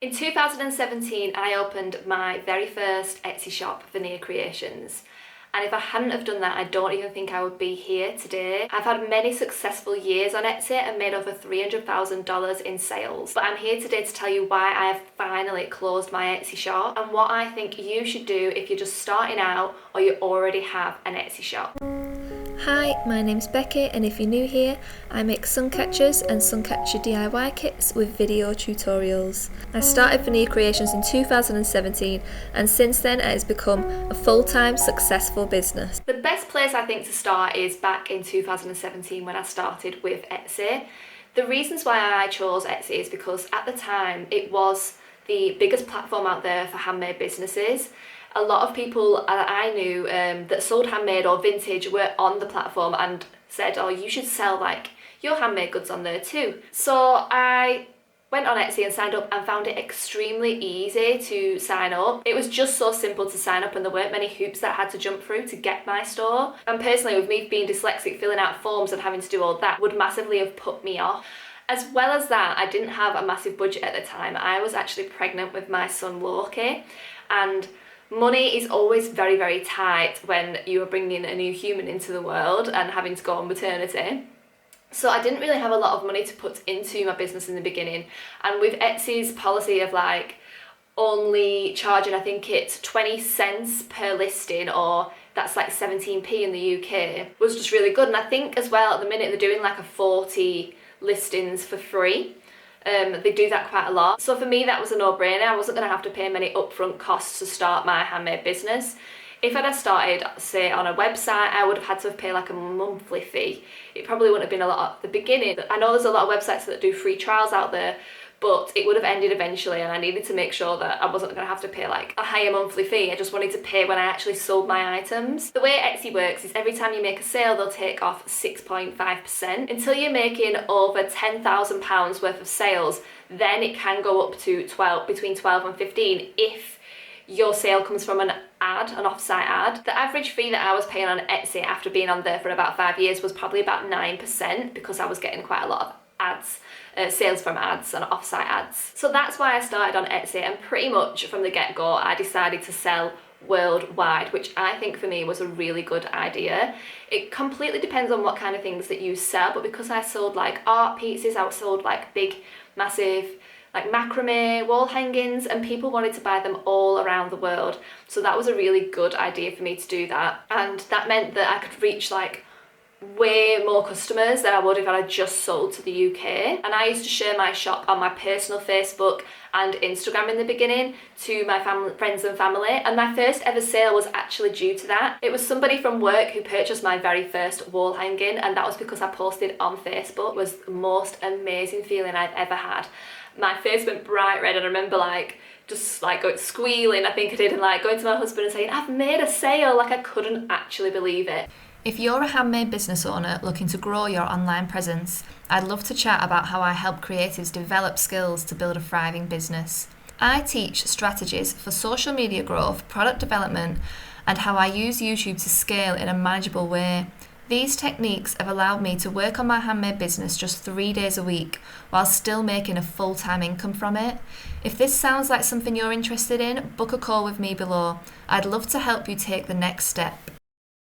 In 2017, I opened my very first Etsy shop, Veneer Creations. And if I hadn't have done that, I don't even think I would be here today. I've had many successful years on Etsy and made over $300,000 in sales. But I'm here today to tell you why I have finally closed my Etsy shop and what I think you should do if you're just starting out or you already have an Etsy shop. Hi, my name's Becky, and if you're new here, I make sun catchers and sun catcher DIY kits with video tutorials. I started Veneer Creations in 2017, and since then it has become a full-time successful business. The best place I think to start is back in 2017 when I started with Etsy. The reasons why I chose Etsy is because at the time it was the biggest platform out there for handmade businesses. A lot of people that I knew that sold handmade or vintage were on the platform and said, oh, you should sell like your handmade goods on there too. So I went on Etsy and signed up and found it extremely easy to sign up. It was just so simple to sign up and there weren't many hoops that I had to jump through to get my store. And personally, with me being dyslexic, filling out forms and having to do all that would massively have put me off. As well as that, I didn't have a massive budget at the time. I was actually pregnant with my son Loki, and money is always very, very tight when you are bringing a new human into the world and having to go on maternity. So I didn't really have a lot of money to put into my business in the beginning. And with Etsy's policy of like only charging, I think it's 20 cents per listing, or that's like 17p in the UK, was just really good. And I think as well at the minute they're doing like a 40 listings for free. They do that quite a lot. So for me, that was a no-brainer. I wasn't going to have to pay many upfront costs to start my handmade business. If I'd have started, say, on a website, I would have had to pay like a monthly fee. It probably wouldn't have been a lot at the beginning. I know there's a lot of websites that do free trials out there, but it would have ended eventually, and I needed to make sure that I wasn't going to have to pay like a higher monthly fee. I just wanted to pay when I actually sold my items. The way Etsy works is every time you make a sale, they'll take off 6.5%. Until you're making over £10,000 worth of sales, then it can go up to between 12 and 15 if your sale comes from an ad, an off-site ad. The average fee that I was paying on Etsy after being on there for about 5 years was probably about 9%, because I was getting quite a lot of ads, sales from ads and off-site ads. So that's why I started on Etsy, and pretty much from the get-go I decided to sell worldwide, which I think for me was a really good idea. It completely depends on what kind of things that you sell, but because I sold like art pieces, I sold like big, massive like macrame wall hangings, and people wanted to buy them all around the world. So that was a really good idea for me to do that, and that meant that I could reach like way more customers than I would if I had just sold to the UK. And I used to share my shop on my personal Facebook and Instagram in the beginning to my friends and family, and my first ever sale was actually due to that. It was somebody from work who purchased my very first wall hanging, and that was because I posted on Facebook. It was the most amazing feeling I've ever had. My face went bright red, and I remember like just like going squealing, I think I did, and like going to my husband and saying, I've made a sale. Like I couldn't actually believe it. If you're a handmade business owner looking to grow your online presence, I'd love to chat about how I help creatives develop skills to build a thriving business. I teach strategies for social media growth, product development, and how I use YouTube to scale in a manageable way. These techniques have allowed me to work on my handmade business just 3 days a week while still making a full-time income from it. If this sounds like something you're interested in, book a call with me below. I'd love to help you take the next step.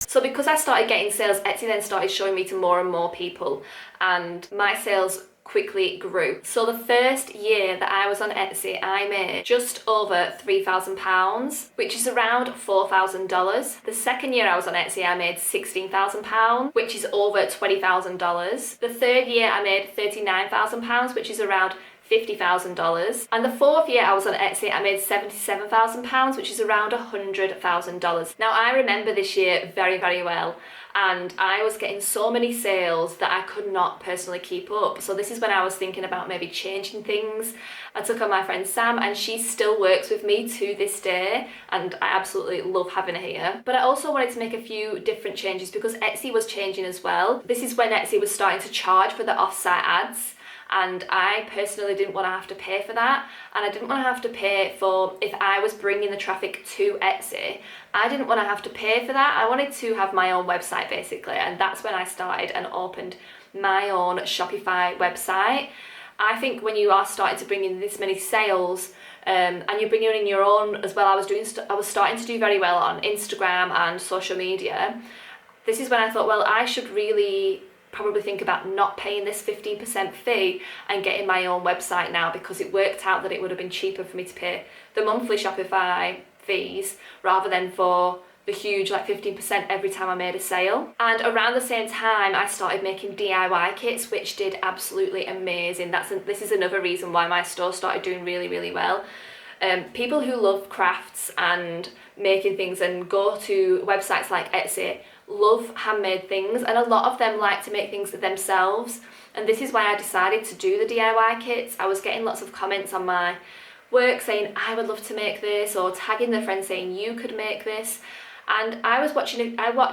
So because I started getting sales, Etsy then started showing me to more and more people, and my sales quickly grew. So the first year that I was on Etsy, I made just over £3,000, which is around $4,000. The second year I was on Etsy, I made £16,000, which is over $20,000. The third year I made £39,000, which is around $50,000. And the fourth year I was on Etsy, I made £77,000, which is around $100,000. Now I remember this year very, very well, and I was getting so many sales that I could not personally keep up. So this is when I was thinking about maybe changing things. I took on my friend Sam, and she still works with me to this day, and I absolutely love having her here. But I also wanted to make a few different changes because Etsy was changing as well. This is when Etsy was starting to charge for the off-site ads, and I personally didn't want to have to pay for that, and I didn't want to have to pay for if I was bringing the traffic to Etsy. I didn't want to have to pay for that. I wanted to have my own website basically, and that's when I started and opened my own Shopify website. I think when you are starting to bring in this many sales, and you're bringing in your own as well, I was starting to do very well on Instagram and social media. This is when I thought, well, I should really probably think about not paying this 15% fee and getting my own website now, because it worked out that it would have been cheaper for me to pay the monthly Shopify fees rather than for the huge 15% every time I made a sale. And around the same time, I started making DIY kits, which did absolutely amazing. This is another reason why my store started doing really, really well. People who love crafts and making things and go to websites like Etsy love handmade things, and a lot of them like to make things themselves. And this is why I decided to do the DIY kits. I was getting lots of comments on my work saying, I would love to make this, or tagging their friends saying, you could make this. And I watch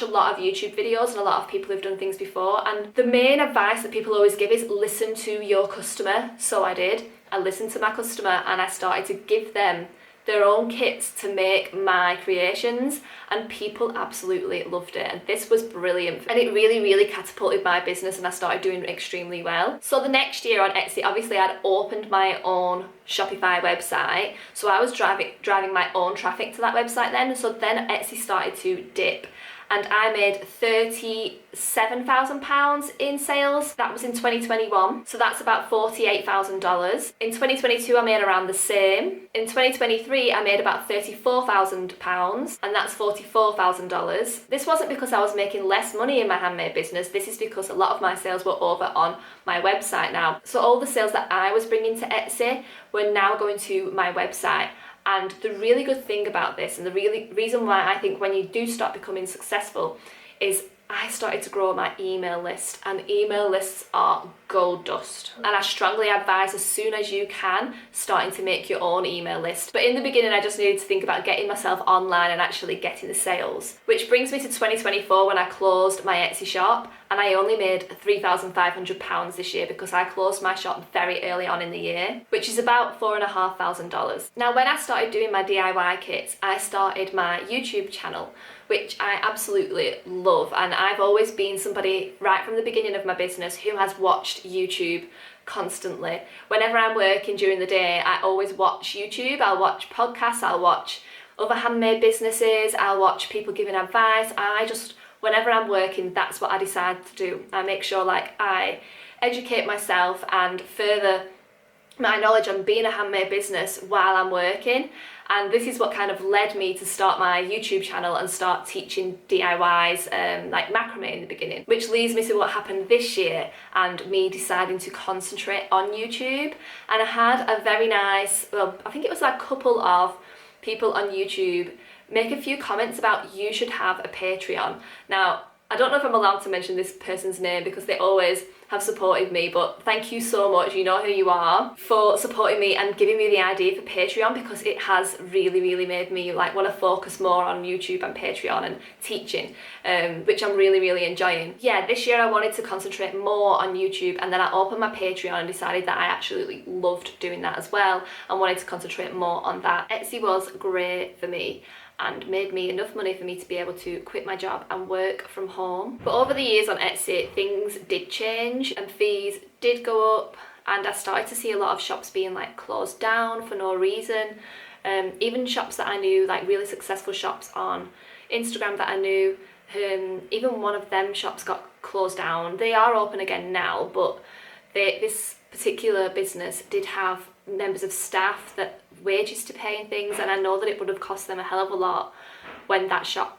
a lot of YouTube videos and a lot of people who've done things before, and the main advice that people always give is listen to your customer. So I did. I listened to my customer and I started to give them their own kits to make my creations, and people absolutely loved it, and this was brilliant, and it really, really catapulted my business, and I started doing extremely well. So the next year on Etsy, obviously I'd opened my own Shopify website, so I was driving my own traffic to that website then. So then Etsy started to dip, and I made £37,000 in sales. That was in 2021, so that's about $48,000. In 2022, I made around the same. In 2023, I made about £34,000, and that's $44,000. This wasn't because I was making less money in my handmade business. This is because a lot of my sales were over on my website now. So all the sales that I was bringing to Etsy were now going to my website. And the really good thing about this, and the really reason why I think when you do start becoming successful, is I started to grow my email list, and email lists are gold dust. And I strongly advise, as soon as you can, starting to make your own email list. But in the beginning, I just needed to think about getting myself online and actually getting the sales. Which brings me to 2024, when I closed my Etsy shop, and I only made £3,500 this year because I closed my shop very early on in the year, which is about $4,500. Now, when I started doing my DIY kits, I started my YouTube channel, which I absolutely love. And I've always been somebody right from the beginning of my business who has watched YouTube constantly. Whenever I'm working during the day, I always watch YouTube. I'll watch podcasts, I'll watch other handmade businesses, I'll watch people giving advice. Whenever I'm working, that's what I decide to do. I make sure I educate myself and further my knowledge on being a handmade business while I'm working. And this is what kind of led me to start my YouTube channel and start teaching DIYs like macrame in the beginning, which leads me to what happened this year and me deciding to concentrate on YouTube. And I had a very nice, I think it was a couple of people on YouTube make a few comments about you should have a Patreon. Now, I don't know if I'm allowed to mention this person's name because they always have supported me, but thank you so much, you know who you are, for supporting me and giving me the idea for Patreon, because it has really, really made me want to focus more on YouTube and Patreon and teaching, which I'm really, really enjoying. Yeah, this year I wanted to concentrate more on YouTube, and then I opened my Patreon and decided that I absolutely loved doing that as well and wanted to concentrate more on that. Etsy was great for me and made me enough money for me to be able to quit my job and work from home. But over the years on Etsy, things did change and fees did go up, and I started to see a lot of shops being closed down for no reason. Even shops that I knew, really successful shops on Instagram that I knew, even one of them shops got closed down. They are open again now, but this particular business did have members of staff that wages to pay and things, and I know that it would have cost them a hell of a lot when her shop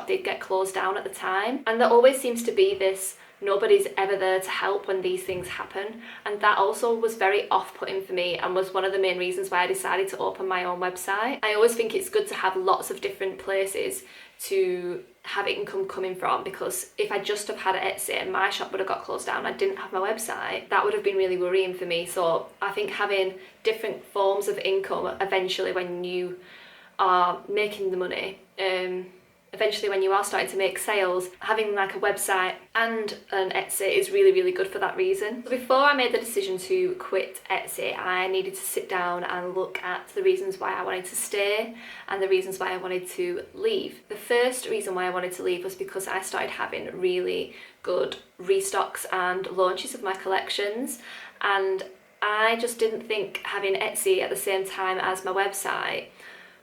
did get closed down at the time. And there always seems to be this, nobody's ever there to help when these things happen, and that also was very off-putting for me and was one of the main reasons why I decided to open my own website. I always think it's good to have lots of different places to have income coming from, because if I just have had Etsy and my shop would have got closed down, I didn't have my website, that would have been really worrying for me. So I think having different forms of income eventually when you are making the money, eventually when you are starting to make sales, having a website and an Etsy is really, really good for that reason. So before I made the decision to quit Etsy, I needed to sit down and look at the reasons why I wanted to stay and the reasons why I wanted to leave. The first reason why I wanted to leave was because I started having really good restocks and launches of my collections, and I just didn't think having Etsy at the same time as my website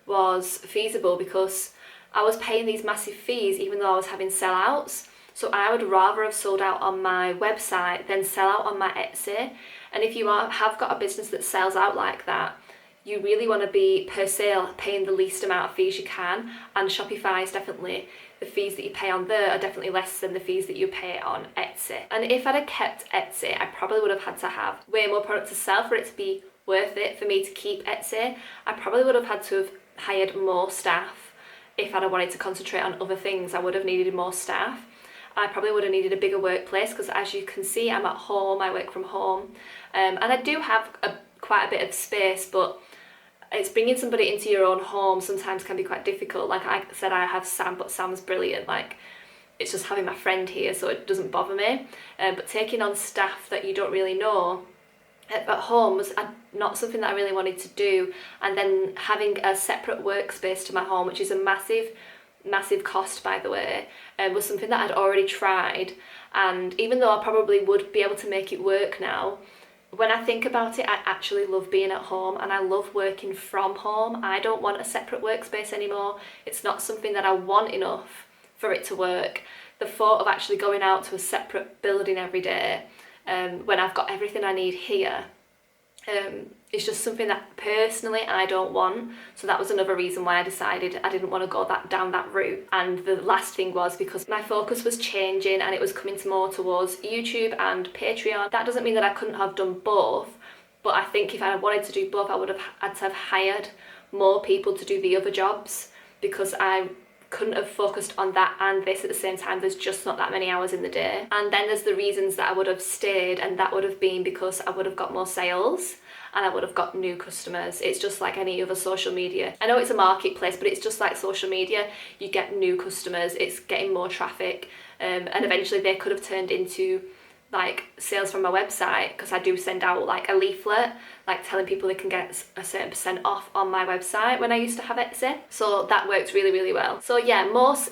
was feasible, because I was paying these massive fees even though I was having sellouts. So I would rather have sold out on my website than sell out on my Etsy. And if you have got a business that sells out like that, you really want to be per sale paying the least amount of fees you can. And Shopify is definitely, the fees that you pay on there are definitely less than the fees that you pay on Etsy. And if I'd have kept Etsy, I probably would have had to have way more product to sell for it to be worth it for me to keep Etsy. I probably would have had to have hired more staff. If I'd have wanted to concentrate on other things, I would have needed more staff. I probably would have needed a bigger workplace, because as you can see, I'm at home, I work from home, and I do have quite a bit of space, but it's bringing somebody into your own home sometimes can be quite difficult. Like I said, I have Sam, but Sam's brilliant. Like, it's just having my friend here, so it doesn't bother me. But taking on staff that you don't really know at home was not something that I really wanted to do. And then having a separate workspace to my home, which is a massive cost, by the way, was something that I'd already tried. And even though I probably would be able to make it work now, when I think about it, I actually love being at home and I love working from home. I don't want a separate workspace anymore. It's not something that I want enough for it to work. The thought of actually going out to a separate building every day, when I've got everything I need here, it's just something that personally I don't want. So that was another reason why I decided I didn't want to go down that route. And the last thing was because my focus was changing and it was coming more towards YouTube and Patreon. That doesn't mean that I couldn't have done both, but I think if I wanted to do both, I would have had to have hired more people to do the other jobs, because I couldn't have focused on that and this at the same time. There's just not that many hours in the day. And then there's the reasons that I would have stayed, and that would have been because I would have got more sales and I would have got new customers. It's just like any other social media. I know it's a marketplace, but it's just like social media. You get new customers, it's getting more traffic, and eventually they could have turned into like sales from my website, because I do send out like a leaflet like telling people they can get a certain percent off on my website when I used to have Etsy. So that worked really well. So yeah,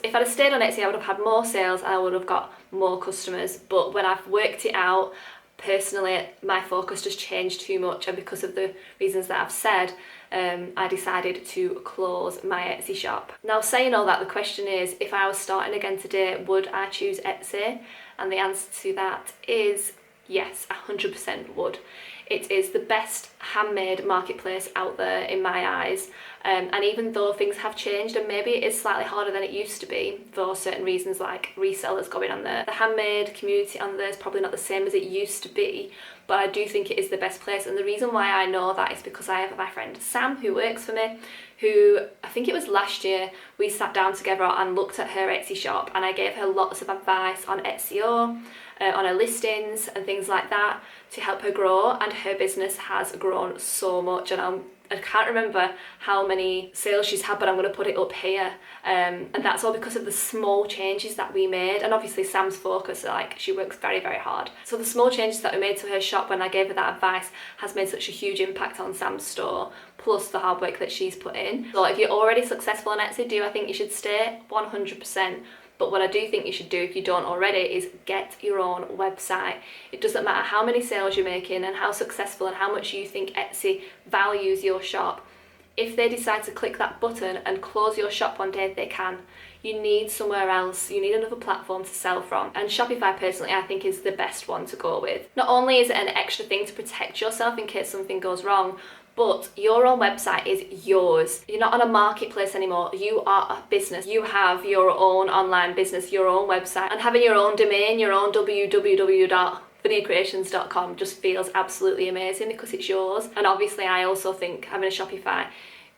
if I'd have stayed on Etsy, I would have had more sales and I would have got more customers. But when I've worked it out, personally, my focus just changed too much, and because of the reasons that I've said, I decided to close my Etsy shop. Now, saying all that, the question is, if I was starting again today, would I choose Etsy? And the answer to that is yes, 100% would. It is the best handmade marketplace out there in my eyes. And even though things have changed and maybe it is slightly harder than it used to be for certain reasons, like resellers going on there, the handmade community on there is probably not the same as it used to be, but I do think it is the best place. And the reason why I know that is because I have my friend Sam, who works for me, who, I think it was last year, we sat down together and looked at her Etsy shop, and I gave her lots of advice on SEO, on her listings and things like that to help her grow, and her business has grown so much. And I can't remember how many sales she's had, but I'm going to put it up here. And that's all because of the small changes that we made. And obviously Sam's focus, like, she works very hard. So the small changes that we made to her shop when I gave her that advice has made such a huge impact on Sam's store, plus the hard work that she's put in. So if you're already successful on Etsy, do I think you should stay? 100%. But what I do think you should do, if you don't already, is get your own website. It doesn't matter how many sales you're making and how successful and how much you think Etsy values your shop. If they decide to click that button and close your shop one day, they can. You need somewhere else. You need another platform to sell from. And Shopify, personally, I think is the best one to go with. Not only is it an extra thing to protect yourself in case something goes wrong, but your own website is yours. You're not on a marketplace anymore. You are a business. You have your own online business, your own website, and having your own domain, your own www.vanillacreations.com just feels absolutely amazing because it's yours. And obviously I also think having a Shopify,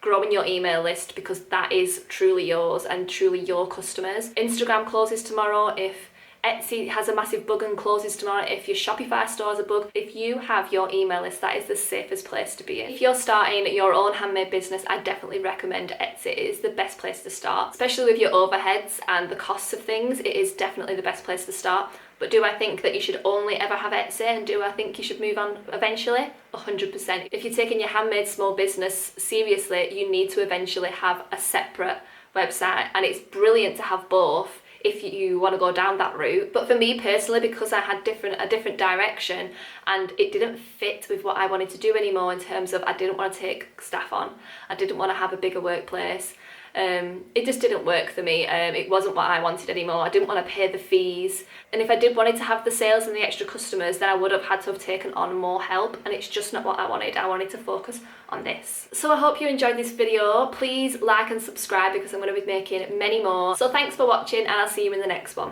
growing your email list, because that is truly yours and truly your customers. Instagram closes tomorrow. If Etsy has a massive bug and closes tomorrow, if your Shopify store has a bug, if you have your email list, that is the safest place to be in. If you're starting your own handmade business, I definitely recommend Etsy. It is the best place to start, especially with your overheads and the costs of things. It is definitely the best place to start. But do I think that you should only ever have Etsy, and do I think you should move on eventually? 100%. If you're taking your handmade small business seriously, you need to eventually have a separate website, and it's brilliant to have both if you want to go down that route. But for me personally, because I had a different direction, and it didn't fit with what I wanted to do anymore, in terms of I didn't want to take staff on, I didn't want to have a bigger workplace. It just didn't work for me. It wasn't what I wanted anymore. I didn't want to pay the fees, and if I did wanted to have the sales and the extra customers, then I would have had to have taken on more help, and it's just not what I wanted. I wanted to focus on this. So I hope you enjoyed this video. Please like and subscribe, because I'm going to be making many more. So thanks for watching, and I'll see you in the next one.